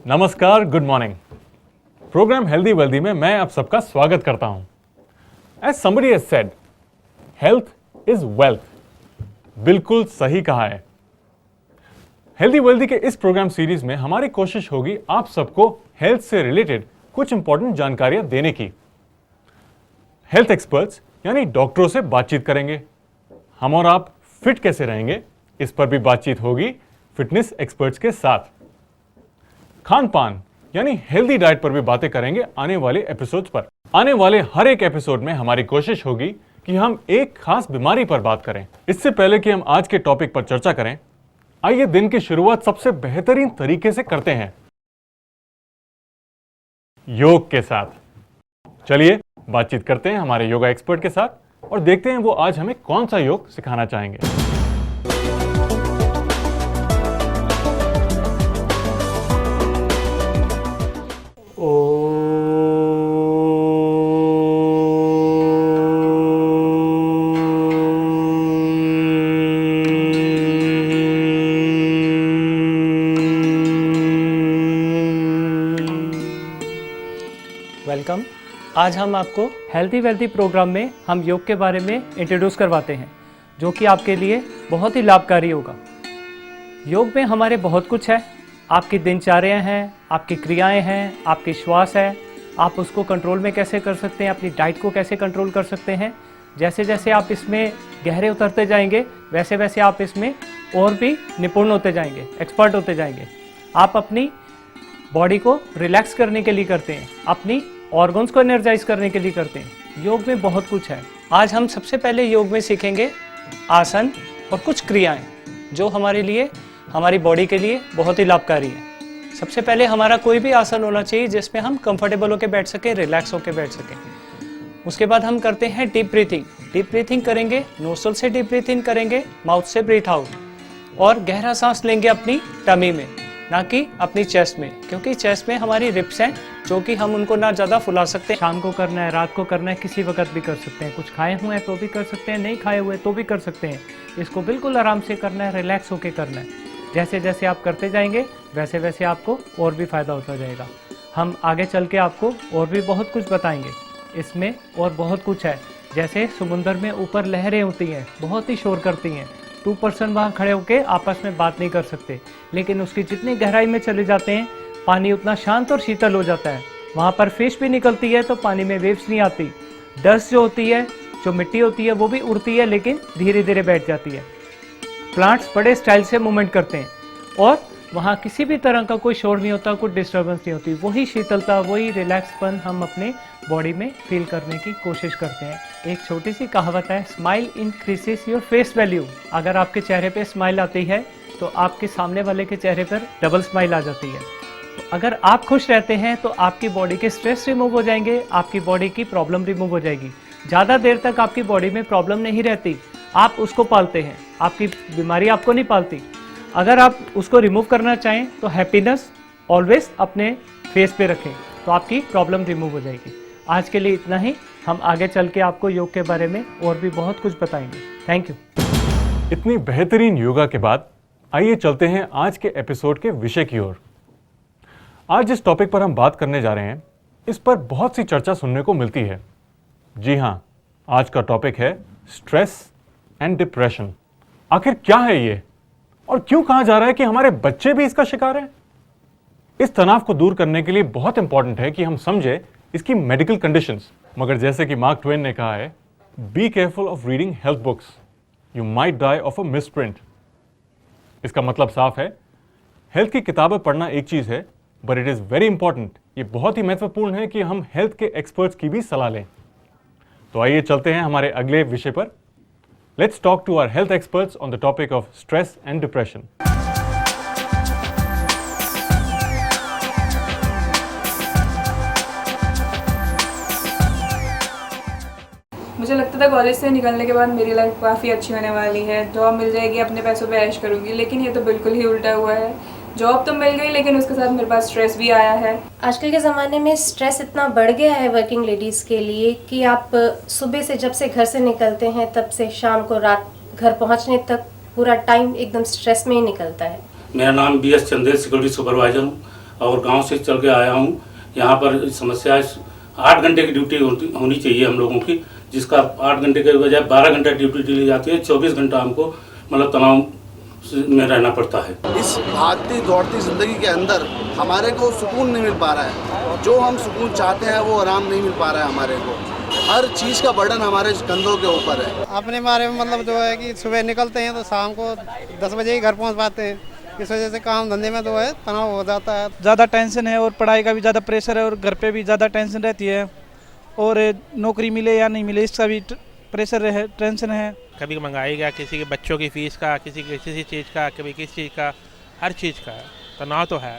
नमस्कार, good morning. Program healthy wealthy में मैं आप सबका स्वागत करता हूं। As somebody has said, health is wealth. बिल्कुल सही कहा है। हेल्दी वेल्दी के इस प्रोग्राम सीरीज में हमारी कोशिश होगी आप सबको हेल्थ से रिलेटेड कुछ इंपॉर्टेंट जानकारियां देने की। हेल्थ एक्सपर्ट्स यानी डॉक्टरों से बातचीत करेंगे। हम और आप फिट कैसे रहेंगे, इस पर भी बातचीत होगी फिटनेस एक्सपर्ट्स के साथ। खान पान यानी हेल्दी डाइट पर भी बातें करेंगे आने वाले एपिसोड्स पर। आने वाले हर एक एपिसोड में हमारी कोशिश होगी कि हम एक खास बीमारी पर बात करें। इससे पहले कि हम आज के टॉपिक पर चर्चा करें, आइए दिन की शुरुआत सबसे बेहतरीन तरीके से करते हैं, योग के साथ। चलिए बातचीत करते हैं हमारे योगा एक्सपर्ट के साथ और देखते हैं वो आज हमें कौन सा योग सिखाना चाहेंगे। वेलकम। आज हम आपको हेल्दी वेल्दी प्रोग्राम में हम योग के बारे में इंट्रोड्यूस करवाते हैं, जो कि आपके लिए बहुत ही लाभकारी होगा। योग में हमारे बहुत कुछ है। आपकी दिनचर्या हैं, आपकी क्रियाएं हैं, आपकी श्वास है, आप उसको कंट्रोल में कैसे कर सकते हैं, अपनी डाइट को कैसे कंट्रोल कर सकते हैं। जैसे जैसे आप इसमें गहरे उतरते जाएंगे, वैसे वैसे आप इसमें और भी निपुण होते जाएंगे, एक्सपर्ट होते जाएंगे। आप अपनी बॉडी को रिलैक्स करने के लिए करते हैं, अपनी ऑर्गन्स को एनर्जाइज करने के लिए करते हैं। योग में बहुत कुछ है। आज हम सबसे पहले योग में सीखेंगे आसन और कुछ क्रियाएं जो हमारे लिए, हमारी बॉडी के लिए बहुत ही लाभकारी है। सबसे पहले हमारा कोई भी आसन होना चाहिए जिसमें हम कंफर्टेबल होकर बैठ सकें, रिलैक्स होकर बैठ सकें। उसके बाद हम करते हैं डीप ब्रीथिंग। डीप ब्रीथिंग करेंगे, नोस्ट्रल से डीप ब्रीथ इन करेंगे, माउथ से ब्रीथ आउट, और गहरा सांस लेंगे अपनी टमी में, ना कि अपनी चेस्ट में, क्योंकि चेस्ट में हमारी रिप्स हैं जो कि हम उनको ना ज़्यादा फुला सकते हैं। शाम को करना है, रात को करना है, किसी वक्त भी कर सकते हैं। कुछ खाए हुए हैं तो भी कर सकते हैं, नहीं खाए हुए तो भी कर सकते हैं। इसको बिल्कुल आराम से करना है, रिलैक्स होकर करना है। जैसे जैसे आप करते जाएंगे वैसे वैसे आपको और भी फ़ायदा होता जाएगा। हम आगे चल के आपको और भी बहुत कुछ बताएंगे। इसमें और बहुत कुछ है। जैसे समुद्र में ऊपर लहरें होती हैं, बहुत ही शोर करती हैं। 2 पर्सन वहाँ खड़े होकर आपस में बात नहीं कर सकते, लेकिन उसकी जितनी गहराई में चले जाते हैं पानी उतना शांत और शीतल हो जाता है। वहाँ पर फिश भी निकलती है तो पानी में वेव्स नहीं आती। डस्ट जो होती है, जो मिट्टी होती है, वो भी उड़ती है लेकिन धीरे धीरे बैठ जाती है। प्लांट्स बड़े स्टाइल से मूवमेंट करते हैं और वहाँ किसी भी तरह का कोई शोर नहीं होता, कुछ डिस्टर्बेंस नहीं होती। वही शीतलता, वही रिलैक्सपन हम अपने बॉडी में फील करने की कोशिश करते हैं। एक छोटी सी कहावत है, smile increases your face value. अगर आपके चेहरे पे स्माइल आती है तो आपके सामने वाले के चेहरे पर डबल स्माइल आ जाती है। तो अगर आप खुश रहते हैं तो आपकी बॉडी के स्ट्रेस रिमूव हो जाएंगे, आपकी बॉडी की प्रॉब्लम रिमूव हो जाएगी। ज़्यादा देर तक आपकी बॉडी में प्रॉब्लम नहीं रहती, आप उसको पालते हैं, आपकी बीमारी आपको नहीं पालती। अगर आप उसको रिमूव करना चाहें तो हैप्पीनेस ऑलवेज अपने फेस पे रखें, तो आपकी प्रॉब्लम रिमूव हो जाएगी। आज के लिए इतना ही। हम आगे चल के आपको योग के बारे में और भी बहुत कुछ बताएंगे। Thank you. इतनी बेहतरीन योगा के बाद आइए चलते हैं आज के एपिसोड के विषय की ओर। आज जिस टॉपिक पर हम बात करने जा रहे हैं, इस पर बहुत सी चर्चा सुनने को मिलती है। जी हाँ, आज का टॉपिक है स्ट्रेस एंड डिप्रेशन। आखिर क्या है ये और क्यों कहा जा रहा है कि हमारे बच्चे भी इसका शिकार हैं? इस तनाव को दूर करने के लिए बहुत इंपॉर्टेंट है कि हम समझे इसकी मेडिकल कंडीशंस। मगर जैसे कि मार्क ट्वेन ने कहा है, be careful of reading health books, you might die of a misprint. इसका मतलब साफ है, हेल्थ की किताबें पढ़ना एक चीज है, but it is very important, ये बहुत ही महत्वपूर्ण है कि हम हेल्थ के एक्सपर्ट्स की भी सलाह लें। तो आइए चलते हैं हमारे अगले विषय पर। Let's talk to our health experts on the topic of stress and depression. मुझे लगता था कॉलेज से निकलने के बाद मेरी लाइफ काफ़ी अच्छी होने वाली है, जॉब मिल जाएगी, अपने पैसों पे ऐश करूँगी, लेकिन ये तो बिल्कुल ही उल्टा हुआ है। जॉब तो मिल गई लेकिन उसके साथ मेरे पास स्ट्रेस भी आया है। आजकल के ज़माने में स्ट्रेस इतना बढ़ गया है वर्किंग लेडीज़ के लिए कि आप सुबह से जब से घर से निकलते हैं तब से शाम को रात घर पहुंचने तक पूरा टाइम एकदम स्ट्रेस में ही निकलता है। मेरा नाम BS चंदेल, सिक्योरिटी सुपरवाइज़र हूँ और गांव से चल के आया हूँ। यहाँ पर समस्या 8 घंटे की ड्यूटी होनी चाहिए हम लोगों की, जिसका 8 घंटे के बजाय 12 घंटा ड्यूटी दी जाती है। 24 घंटा हमको मतलब तनाव में रहना पड़ता है। इस भागती दौड़ती ज़िंदगी के अंदर हमारे को सुकून नहीं मिल पा रहा है। जो हम सुकून चाहते हैं वो आराम नहीं मिल पा रहा है हमारे को। हर चीज़ का बर्डन हमारे कंधों के ऊपर है। अपने बारे में मतलब जो है कि सुबह निकलते हैं तो शाम को 10 बजे ही घर पहुंच पाते हैं। इस वजह से काम धंधे में जो है तनाव हो जाता है। ज़्यादा टेंशन है और पढ़ाई का भी ज़्यादा प्रेशर है और घर पे भी ज़्यादा टेंशन रहती है और नौकरी मिले या नहीं मिले इसका भी प्रेशर है, टेंशन है। कभी महंगाई का, किसी के बच्चों की फीस का, किसी किसी चीज़ का, कभी किस चीज़ का, हर चीज़ का तनाव तो है।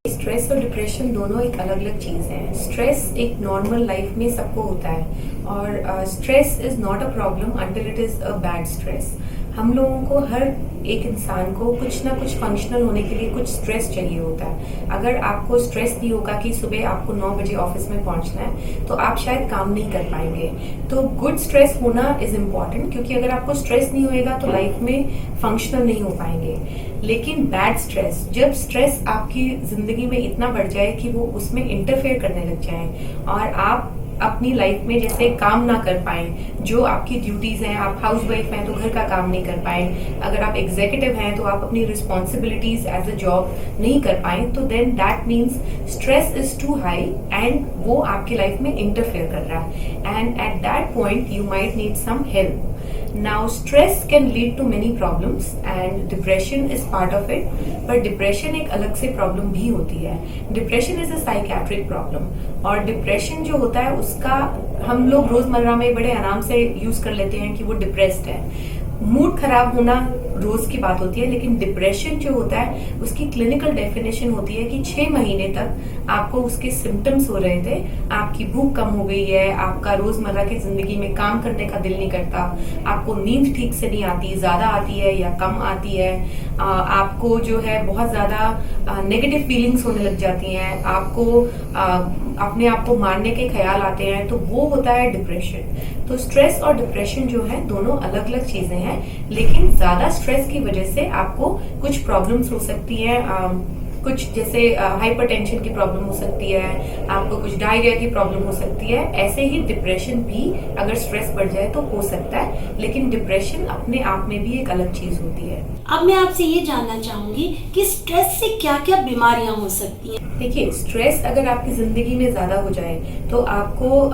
स्ट्रेस और डिप्रेशन दोनों एक अलग अलग चीज़ है। स्ट्रेस एक नॉर्मल लाइफ में सबको होता है और stress is not a problem until it is a bad stress. हम लोगों को, हर एक इंसान को कुछ ना कुछ फंक्शनल होने के लिए कुछ स्ट्रेस चाहिए होता है। अगर आपको स्ट्रेस नहीं होगा कि सुबह आपको 9 बजे ऑफिस में पहुंचना है तो आप शायद काम नहीं कर पाएंगे। तो गुड स्ट्रेस होना इज़ इम्पॉर्टेंट, क्योंकि अगर आपको स्ट्रेस नहीं होएगा तो लाइफ में फंक्शनल नहीं हो पाएंगे। लेकिन बैड स्ट्रेस, जब स्ट्रेस आपकी ज़िंदगी में इतना बढ़ जाए कि वो उसमें इंटरफेयर करने लग जाए और आप अपनी लाइफ में जैसे काम ना कर पाएं, जो आपकी ड्यूटीज़ हैं, आप हाउसवाइफ हैं तो घर का काम नहीं कर पाएं, अगर आप एग्जीक्यूटिव हैं तो आप अपनी रिस्पॉन्सिबिलिटीज एज अ जॉब नहीं कर पाएं, तो then that means stress is too high and वो आपकी लाइफ में इंटरफेयर कर रहा है and at that point you might need some help. Now stress can lead to many problems and depression is part of it, but depression एक अलग से problem भी होती है। Depression is a psychiatric problem और depression जो होता है उसका हम लोग रोजमर्रा में बड़े आराम से यूज कर लेते हैं कि वो डिप्रेस्ड है। मूड खराब होना रोज की बात होती है, लेकिन डिप्रेशन जो होता है उसकी क्लिनिकल डेफिनेशन होती है कि 6 महीने तक आपको उसके सिम्टम्स हो रहे थे, आपकी भूख कम हो गई है, आपका रोजमर्रा की जिंदगी में काम करने का दिल नहीं करता, आपको नींद ठीक से नहीं आती, ज्यादा आती है या कम आती है, आपको जो है बहुत ज्यादा नेगेटिव फीलिंग्स होने लग जाती हैं, आपको अपने आप को मारने के ख्याल आते हैं, तो वो होता है डिप्रेशन। तो स्ट्रेस और डिप्रेशन जो है दोनों अलग अलग चीजें हैं, लेकिन ज्यादा स्ट्रेस की वजह से आपको कुछ प्रॉब्लम्स हो सकती हैं, कुछ जैसे हाइपरटेंशन की प्रॉब्लम हो सकती है, आपको कुछ डायरिया की प्रॉब्लम हो सकती है। ऐसे ही डिप्रेशन भी अगर स्ट्रेस बढ़ जाए तो हो सकता है, लेकिन डिप्रेशन अपने आप में भी एक अलग चीज होती है। अब मैं आपसे ये जानना चाहूंगी कि स्ट्रेस से क्या क्या बीमारियां हो सकती हैं? देखिए, स्ट्रेस अगर आपकी जिंदगी में ज्यादा हो जाए तो आपको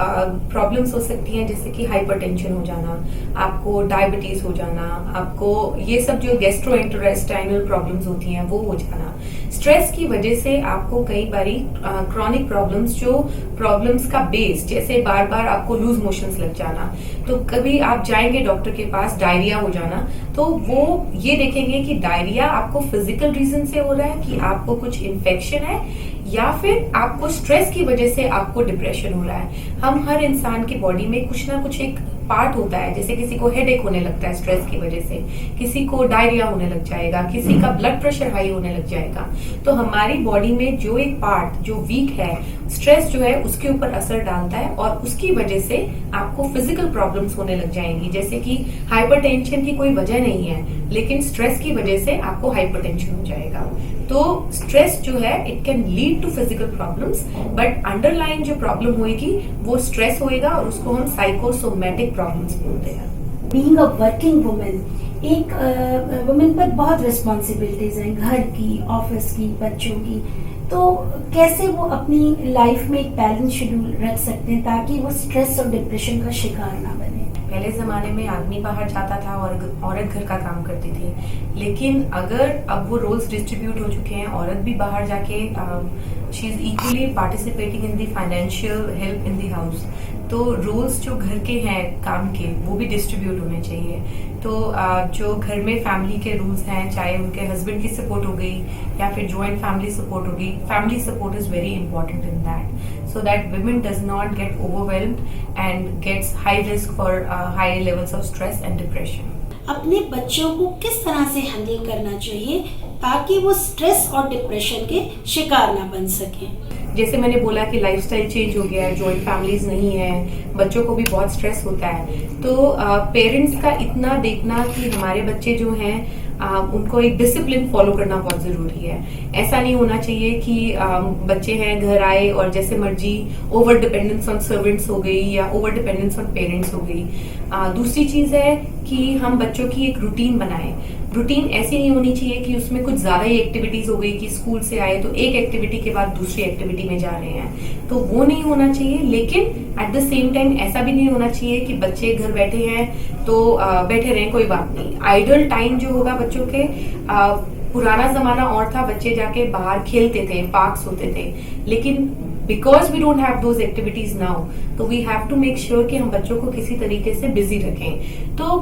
प्रॉब्लम्स हो सकती हैं, जैसे कि हाइपरटेंशन हो जाना, आपको डायबिटीज हो जाना, आपको ये सब जो गैस्ट्रोइंटेस्टाइनल प्रॉब्लम्स होती हैं वो हो जाना। स्ट्रेस की वजह से आपको कई बारी क्रॉनिक प्रॉब्लम्स, जो प्रॉब्लम्स का बेस, जैसे बार बार आपको लूज मोशंस लग जाना, तो कभी आप जाएंगे डॉक्टर के पास, डायरिया हो जाना, तो वो ये देखेंगे कि डायरिया आपको फिजिकल रीजन से हो रहा है कि आपको कुछ इन्फेक्शन है या फिर आपको स्ट्रेस की वजह से आपको डिप्रेशन हो रहा है। हम हर इंसान की बॉडी में कुछ ना कुछ एक पार्ट होता है, जैसे किसी को हेडेक होने लगता है स्ट्रेस की वजह से, किसी को डायरिया होने लग जाएगा, किसी का ब्लड प्रेशर हाई होने लग जाएगा। तो हमारी बॉडी में जो एक पार्ट जो वीक है, स्ट्रेस जो है उसके ऊपर असर डालता है और उसकी वजह से आपको फिजिकल प्रॉब्लम्स होने लग जाएंगी। जैसे कि हाइपरटेंशन की कोई वजह नहीं है, लेकिन स्ट्रेस की वजह से आपको हाइपरटेंशन हो जाएगा। तो स्ट्रेस जो है it can lead to physical problems, but underline जो प्रॉब्लम होएगी वो स्ट्रेस होएगा और उसको हम साइकोसोमैटिक प्रॉब्लम्स बोलते हैं। बीइंग अ वर्किंग वुमेन, एक वुमेन पर बहुत रिस्पॉन्सिबिलिटीज हैं, घर की, ऑफिस की, बच्चों की, तो कैसे वो अपनी लाइफ में एक बैलेंस शेड्यूल रख सकते हैं ताकि वो स्ट्रेस और डिप्रेशन का शिकार ना बने? पहले ज़माने में आदमी बाहर जाता था और औरत घर का काम करती थी, लेकिन अगर अब वो रोल्स डिस्ट्रीब्यूट हो चुके हैं, औरत भी बाहर जाके she is equally participating in the financial help in the house, तो रोल्स जो घर के हैं काम के वो भी डिस्ट्रीब्यूट होने चाहिए। तो जो घर में फैमिली के रूल्स हैं, चाहे उनके हस्बैंड की सपोर्ट हो गई या फिर जॉइंट फैमिली सपोर्ट हो गई, family support is very important in that, so that women does not get overwhelmed and gets high risk for high levels of stress and depression. अपने बच्चों को किस तरह से हैंडल करना चाहिए ताकि वो स्ट्रेस और डिप्रेशन के शिकार ना बन सकें? जैसे मैंने बोला कि लाइफस्टाइल चेंज हो गया है, जॉइंट फैमिलीज नहीं है, बच्चों को भी बहुत स्ट्रेस होता है, तो पेरेंट्स का इतना देखना कि हमारे बच्चे जो हैं उनको एक डिसिप्लिन फॉलो करना बहुत जरूरी है। ऐसा नहीं होना चाहिए कि बच्चे हैं घर आए और जैसे मर्जी ओवर डिपेंडेंस ऑन सर्वेंट्स हो गई या ओवर डिपेंडेंस ऑन पेरेंट्स हो गई। दूसरी चीज है कि हम बच्चों की एक रूटीन बनाएं। रूटीन ऐसी नहीं होनी चाहिए कि उसमें कुछ ज्यादा ही एक्टिविटीज हो गई कि स्कूल से आए तो एक एक्टिविटी के बाद दूसरी एक्टिविटी में जा रहे हैं, तो वो नहीं होना चाहिए। लेकिन एट द सेम टाइम ऐसा भी नहीं होना चाहिए कि बच्चे घर बैठे हैं तो बैठे रहें, कोई बात नहीं। आइडल टाइम जो होगा बच्चों के, पुराना जमाना और था, बच्चे जाके बाहर खेलते थे, पार्क्स होते थे, लेकिन because we don't have those activities now, तो we have to make sure कि हम बच्चों को किसी तरीके से बिजी रखें। तो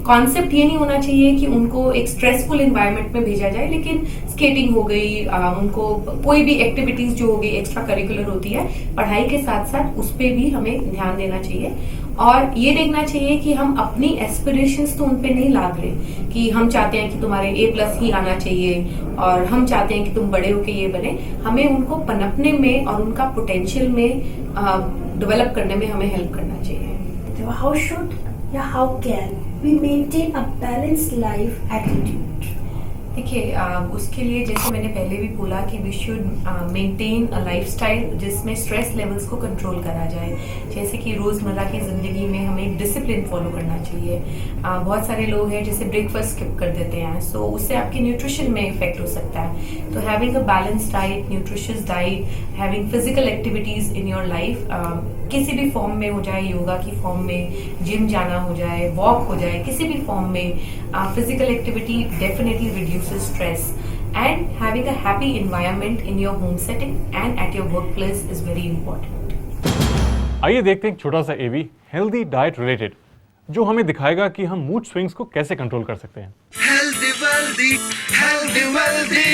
कॉन्सेप्ट ये नहीं होना चाहिए कि उनको एक स्ट्रेसफुल एनवायरनमेंट में भेजा जाए, लेकिन स्केटिंग हो गई, उनको कोई भी एक्टिविटीज जो होगी एक्स्ट्रा करिकुलर होती है पढ़ाई के साथ साथ, उस पर भी हमें ध्यान देना चाहिए। और ये देखना चाहिए कि हम अपनी एस्पिरेशंस तो उनपे नहीं लाद रहे कि हम चाहते हैं कि तुम्हारे A+ ही आना चाहिए और हम चाहते हैं कि तुम बड़े होके ये बने। हमें उनको पनपने में और उनका पोटेंशियल में डेवलप करने में हमें हेल्प करना चाहिए। हाउ शुड या how can we maintain a balanced life attitude? देखिए, उसके लिए जैसे मैंने पहले भी बोला कि we should maintain a lifestyle जिसमें स्ट्रेस लेवल्स को कंट्रोल करा जाए। जैसे कि रोजमर्रा की जिंदगी में हमें डिसिप्लिन फॉलो करना चाहिए। बहुत सारे लोग हैं जैसे ब्रेकफास्ट स्किप कर देते हैं, सो उससे आपके न्यूट्रिशन में इफेक्ट हो सकता है। तो having a balanced diet, nutritious diet, having physical activities in your life, किसी भी फॉर्म में हो जाए, योगा की फॉर्म में, जिम जाना हो जाए, वॉक हो जाए, किसी भी फॉर्म में physical activity definitely reduces stress, and having a happy environment in your home setting and at your workplace is very important. आइए देखते हैं एक छोटा सा AV हेल्दी डाइट रिलेटेड, जो हमें दिखाएगा कि हम मूड स्विंग्स को कैसे कंट्रोल कर सकते हैं। Healthy wealthy, healthy wealthy.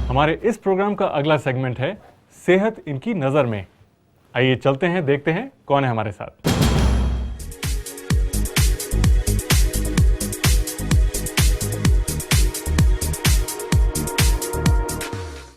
हमारे इस प्रोग्राम का अगला सेगमेंट है सेहत इनकी नज़र में। आइए चलते हैं, देखते हैं कौन है हमारे साथ।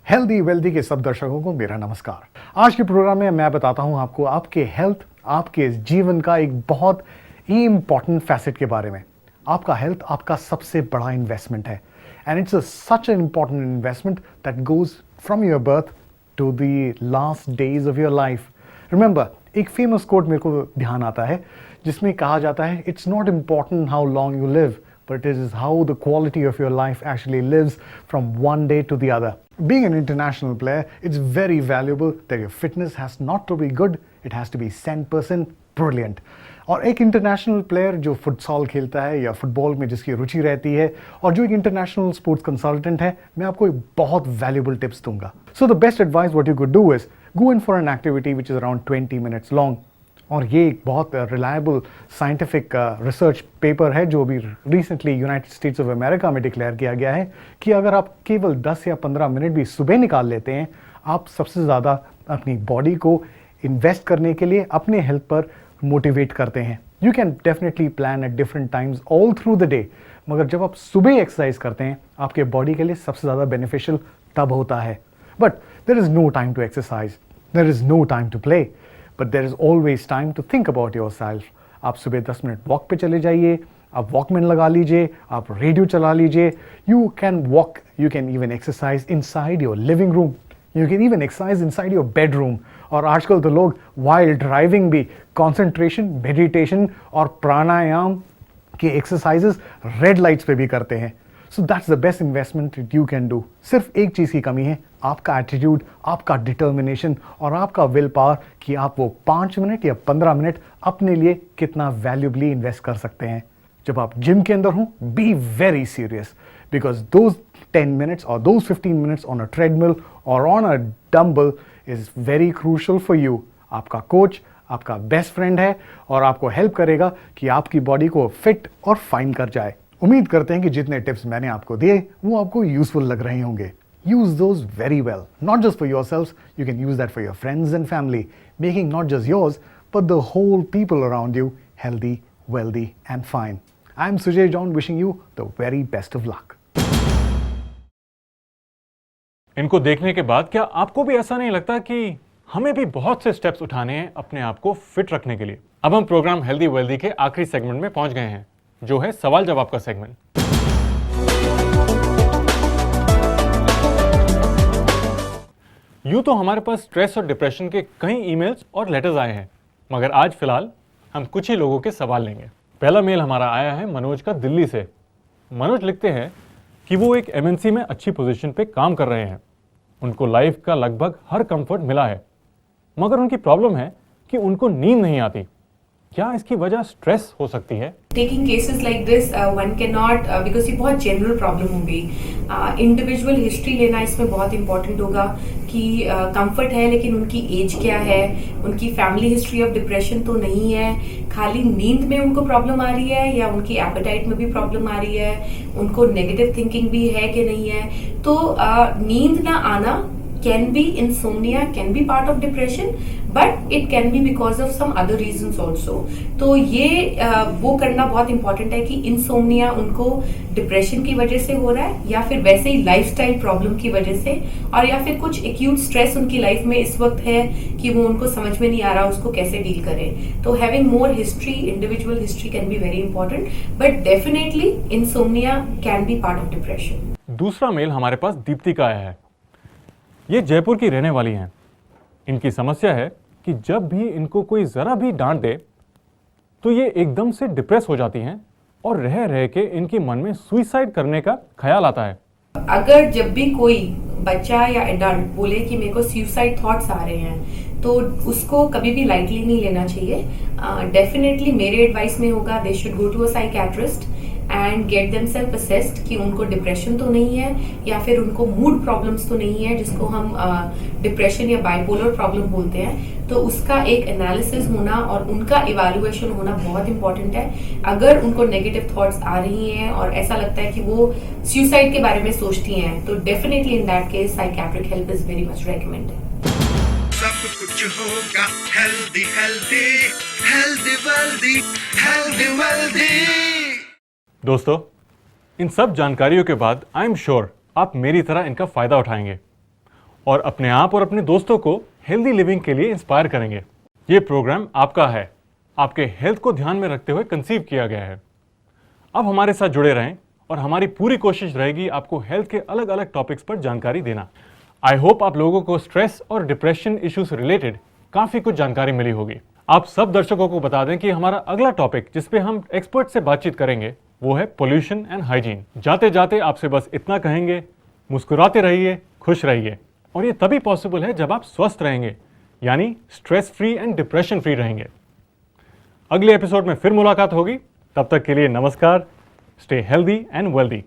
हेल्दी वेल्दी के सब दर्शकों को मेरा नमस्कार। आज के प्रोग्राम में मैं बताता हूं आपको आपके हेल्थ, आपके जीवन का एक बहुत ही इंपॉर्टेंट फैसेट के बारे में। आपका हेल्थ आपका सबसे बड़ा इन्वेस्टमेंट है, and it's such an important investment that goes from your birth to the last days of your life. Remember, एक famous quote मेरे को ध्यान आता है जिसमें कहा जाता है, it's not important how long you live, but it is how the quality of your life actually lives from one day to the other. Being an international player, it's very valuable that your fitness has not to be good, it has to be 100% brilliant. और एक international player जो futsal खेलता है या football में जिसकी रुचि रहती है और जो एक इंटरनेशनल स्पोर्ट्स कंसल्टेंट है, मैं आपको एक बहुत वैल्यूबल टिप्स दूंगा। So the best advice what you could do is go in for an activity which is around 20 minutes long. और ये एक बहुत रिलायबल साइंटिफिक रिसर्च पेपर है जो अभी recently United states of America में डिक्लेयर किया गया है कि अगर आप केवल 10 या 15 मिनट भी सुबह निकाल लेते हैं, आप सबसे ज़्यादा अपनी बॉडी को इन्वेस्ट करने के लिए अपने हेल्थ पर मोटिवेट करते हैं। You can definitely plan at different times all through the day, मगर जब आप सुबह एक्सरसाइज करते हैं आपके बॉडी के लिए सबसे ज़्यादा बेनिफिशियल तब होता है। But there is no time to exercise, there is no time to play, but there is always time to think about yourself. आप सुबह 10 मिनट वॉक पे चले जाइए, आप वॉकमैन लगा लीजिए, आप रेडियो चला लीजिए, you can walk, you can even exercise inside your living room. You can even exercise inside your bedroom. और आजकल तो लोग वाइल ड्राइविंग भी कंसंट्रेशन, मेडिटेशन और प्राणायाम के एक्सरसाइजेस रेड लाइट्स पे भी करते हैं। So that's the best investment that you can do. सिर्फ एक चीज़ की कमी है, आपका एटीट्यूड, आपका डिटर्मिनेशन और आपका विल पावर कि आप वो 5 मिनट या 15 मिनट अपने लिए कितना वैल्यूबली इन्वेस्ट कर सकते हैं। जब आप जिम के अंदर हों, be very serious because those 10 minutes or those 15 minutes on a treadmill or on a dumbbell is very crucial for you. आपका कोच आपका बेस्ट फ्रेंड है और आपको हेल्प करेगा कि आपकी बॉडी को फिट और फाइन कर जाए। उम्मीद करते हैं कि जितने टिप्स मैंने आपको दिए वो आपको यूजफुल लग रहे होंगे। Use those very well, not just for yourselves, you can use that for your friends and family, making not just yours, but the whole people around you healthy, wealthy and fine. I'm Sujay John wishing you the very best of luck. इनको देखने के बाद क्या आपको भी ऐसा नहीं लगता कि हमें भी बहुत से स्टेप्स उठाने हैं अपने आप को फिट रखने के लिए? अब हम प्रोग्राम हेल्दी वेल्दी के आखिरी सेगमेंट में पहुंच गए हैं, जो है सवाल जवाब का सेगमेंट। यूं तो हमारे पास स्ट्रेस और डिप्रेशन के कई ईमेल्स और लेटर्स आए हैं, मगर आज फिलहाल हम कुछ ही लोगों के सवाल लेंगे। पहला मेल हमारा आया है मनोज का, दिल्ली से। मनोज लिखते हैं कि वो एक एमएनसी में अच्छी पोजीशन पे काम कर रहे हैं। उनको लाइफ का लगभग हर कंफर्ट मिला है, मगर उनकी प्रॉब्लम है कि उनको नींद नहीं आती। क्या इसकी वजह स्ट्रेस हो सकती है? Taking cases like this one can not, because ये बहुत जनरल प्रॉब्लम हो गई। इंडिविजुअल हिस्ट्री लेना इसमें बहुत इंपॉर्टेंट होगा कि कंफर्ट है लेकिन उनकी एज क्या है, उनकी फैमिली हिस्ट्री ऑफ डिप्रेशन तो नहीं है, खाली नींद में उनको प्रॉब्लम आ रही है या उनकी एपेटाइट में भी प्रॉब्लम आ रही है, उनको नेगेटिव थिंकिंग भी है कि नहीं है। तो नींद ना आना can be insomnia, can be part of depression, but it can be because of some other reasons also. तो ये वो करना बहुत important है कि insomnia उनको डिप्रेशन की वजह से हो रहा है या फिर वैसे ही लाइफस्टाइल प्रॉब्लम की वजह से, और या फिर कुछ एक्यूट स्ट्रेस उनकी लाइफ में इस वक्त है कि वो उनको समझ में नहीं आ रहा उसको कैसे डील करें। तो having more history, individual history can be very important, but definitely insomnia can be part of depression. दूसरा मेल हमारे पास दीप्ति का आया है। ये जयपुर की रहने वाली हैं। इनकी समस्या है कि जब भी इनको कोई ज़रा भी डांट दे तो ये एकदम से डिप्रेस हो जाती हैं और रह रह के इनके मन में सुइसाइड करने का ख्याल आता है। अगर जब भी कोई बच्चा या एडल्ट बोले कि मेरे को सुसाइड थॉट्स आ रहे हैं तो उसको कभी भी लाइटली नहीं लेना चाहिए। डेफिनेटली मेरे एडवाइस में होगा they should go to a psychiatrist and get themselves assessed कि उनको डिप्रेशन तो नहीं है या फिर उनको मूड प्रॉब्लम्स तो नहीं है, जिसको हम डिप्रेशन या बाइपोलर प्रॉब्लम बोलते हैं। तो उसका एक एनालिसिस होना और उनका इवैल्यूएशन होना बहुत इंपॉर्टेंट है। अगर उनको नेगेटिव थॉट्स आ रही हैं और ऐसा लगता है कि वो सुसाइड के बारे में सोचती हैं तो definitely in that case psychiatric help is very much recommended. सब कुछ होगा healthy healthy healthy wealthy healthy wealthy. दोस्तों, इन सब जानकारियों के बाद आई एम श्योर आप मेरी तरह इनका फ़ायदा उठाएंगे और अपने आप और अपने दोस्तों को हेल्दी लिविंग के लिए इंस्पायर करेंगे। ये प्रोग्राम आपका है, आपके हेल्थ को ध्यान में रखते हुए कंसीव किया गया है। अब हमारे साथ जुड़े रहें और हमारी पूरी कोशिश रहेगी आपको हेल्थ के अलग अलग टॉपिक्स पर जानकारी देना। आई होप आप लोगों को स्ट्रेस और डिप्रेशन इश्यूज से रिलेटेड काफ़ी कुछ जानकारी मिली होगी। आप सब दर्शकों को बता दें कि हमारा अगला टॉपिक जिस पे हम एक्सपर्ट से बातचीत करेंगे वो है पोल्यूशन एंड हाइजीन। जाते जाते आपसे बस इतना कहेंगे, मुस्कुराते रहिए, खुश रहिए, और ये तभी पॉसिबल है जब आप स्वस्थ रहेंगे, यानी stress free and depression free रहेंगे। अगले एपिसोड में फिर मुलाकात होगी, तब तक के लिए नमस्कार। Stay healthy and wealthy.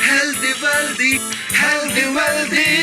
Healthy, wealthy, healthy, wealthy.